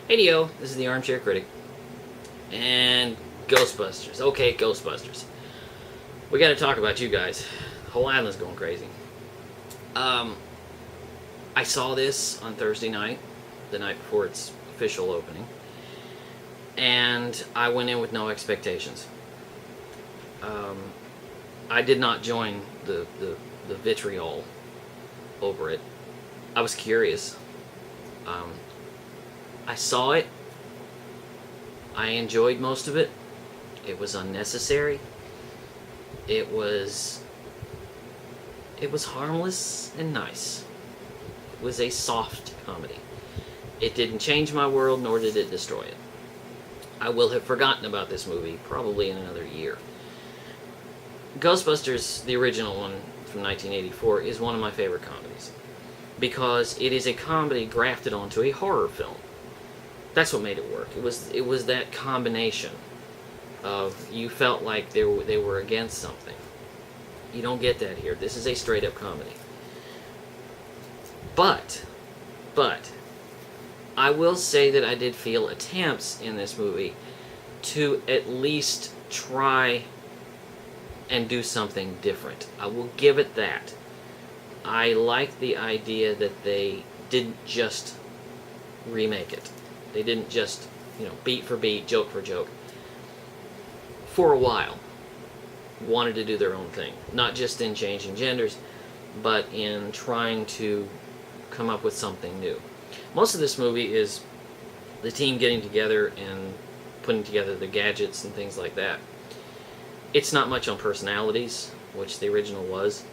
Hey Dio, this is the Armchair Critic. And Ghostbusters. Okay, Ghostbusters. We gotta talk about you guys. The whole island's going crazy. I saw this on Thursday night, the night before its official opening. And I went in with no expectations. I did not join the vitriol over it. I was curious. I saw it. I enjoyed most of it. It was unnecessary. It was harmless and nice. It was a soft comedy. It didn't change my world, nor did it destroy it. I will have forgotten about this movie probably in another year. Ghostbusters, the original one from 1984, is one of my favorite comedies because it is a comedy grafted onto a horror film. That's what made it work. It was that combination of you felt like they were against something. You don't get that here. This is a straight up comedy. But I will say that I did feel attempts in this movie to at least try and do something different. I will give it that. I like the idea that they didn't just remake it. They didn't just, beat for beat, joke for joke. For a while, wanted to do their own thing. Not just in changing genders, but in trying to come up with something new. Most of this movie is the team getting together and putting together the gadgets and things like that. It's not much on personalities, which the original was.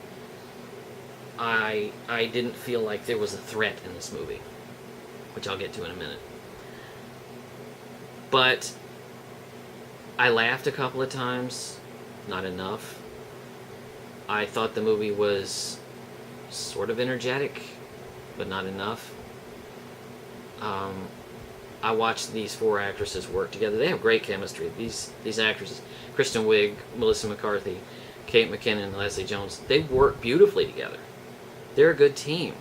I didn't feel like there was a threat in this movie, which I'll get to in a minute. But I laughed a couple of times, not enough. I thought the movie was sort of energetic, but not enough. I watched these four actresses work together. They have great chemistry. These actresses, Kristen Wiig, Melissa McCarthy, Kate McKinnon, and Leslie Jones, they work beautifully together. They're a good team,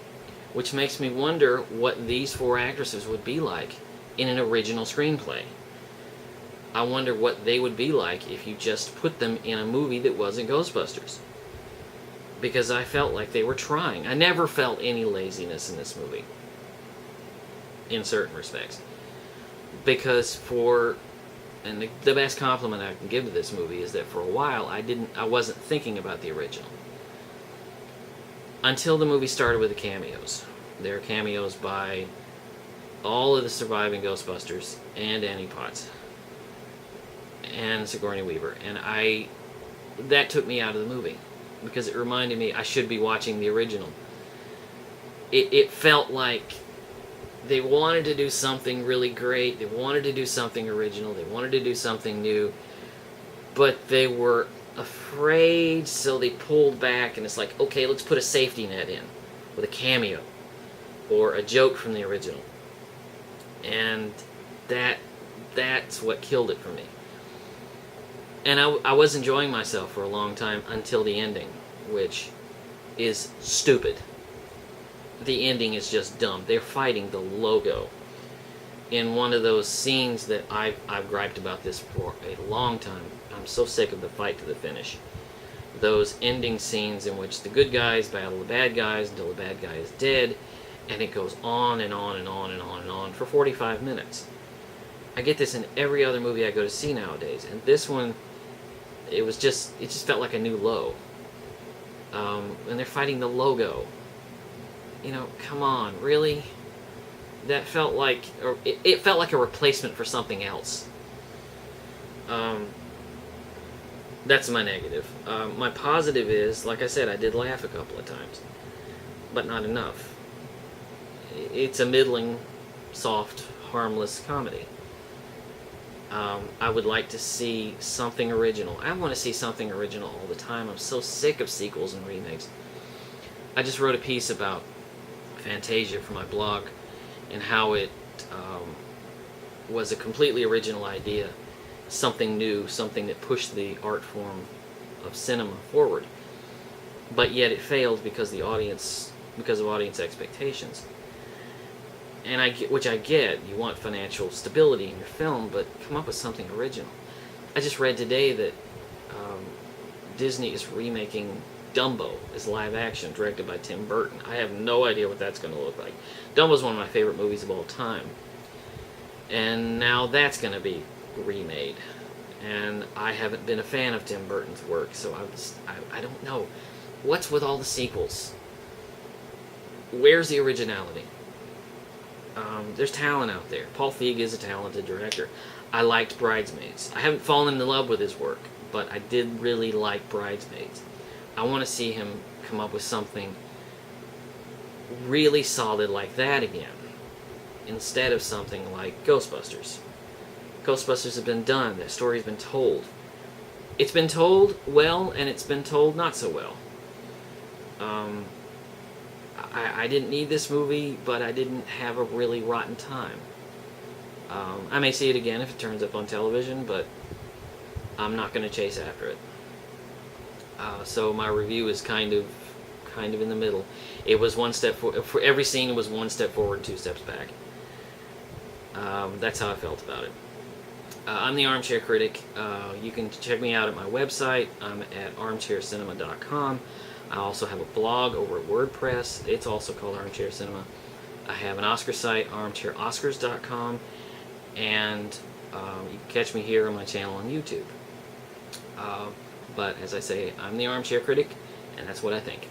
which makes me wonder what these four actresses would be like in an original screenplay. I wonder what they would be like if you just put them in a movie that wasn't Ghostbusters. Because I felt like they were trying. I never felt any laziness in this movie. In certain respects. Because the best compliment I can give to this movie is that for a while I wasn't thinking about the original. Until the movie started with the cameos. There are cameos by all of the surviving Ghostbusters and Annie Potts and Sigourney Weaver, and that took me out of the movie because it reminded me I should be watching the original. It felt like they wanted to do something really great, they wanted to do something original, they wanted to do something new, but they were afraid, so they pulled back, and it's like, okay, let's put a safety net in with a cameo or a joke from the original. And that's what killed it for me. And I was enjoying myself for a long time until the ending, which is stupid. The ending is just dumb. They're fighting the logo in one of those scenes that I've griped about this for a long time. I'm so sick of the fight to the finish. Those ending scenes in which the good guys battle the bad guys until the bad guy is dead, and it goes on and on and on and on and on for 45 minutes. I get this in every other movie I go to see nowadays, and this one, it just felt like a new low. And they're fighting the logo. Come on, really? That felt like, it felt like a replacement for something else. That's my negative. My positive is, like I said, I did laugh a couple of times, but not enough. It's a middling, soft, harmless comedy. I would like to see something original. I want to see something original all the time. I'm so sick of sequels and remakes. I just wrote a piece about Fantasia for my blog and how it was a completely original idea, something new, something that pushed the art form of cinema forward. But yet it failed because of audience expectations. and which I get. You want financial stability in your film, but come up with something original. I just read today that Disney is remaking Dumbo as live action, directed by Tim Burton. I have no idea what that's going to look like. Dumbo's one of my favorite movies of all time, and now that's going to be remade. And I haven't been a fan of Tim Burton's work, so I don't know. What's with all the sequels? Where's the originality? There's talent out there. Paul Feig is a talented director. I liked Bridesmaids. I haven't fallen in love with his work, but I did really like Bridesmaids. I want to see him come up with something really solid like that again, instead of something like Ghostbusters. Ghostbusters have been done. That story's been told. It's been told well, and it's been told not so well. I didn't need this movie, but I didn't have a really rotten time. I may see it again if it turns up on television, but I'm not going to chase after it. So my review is kind of in the middle. It was one step for every scene. It was one step forward, two steps back. That's how I felt about it. I'm the Armchair Critic. You can check me out at my website. I'm at armchaircinema.com. I also have a blog over at WordPress. It's also called Armchair Cinema. I have an Oscar site, armchairoscars.com, and you can catch me here on my channel on YouTube. But as I say, I'm the Armchair Critic, and that's what I think.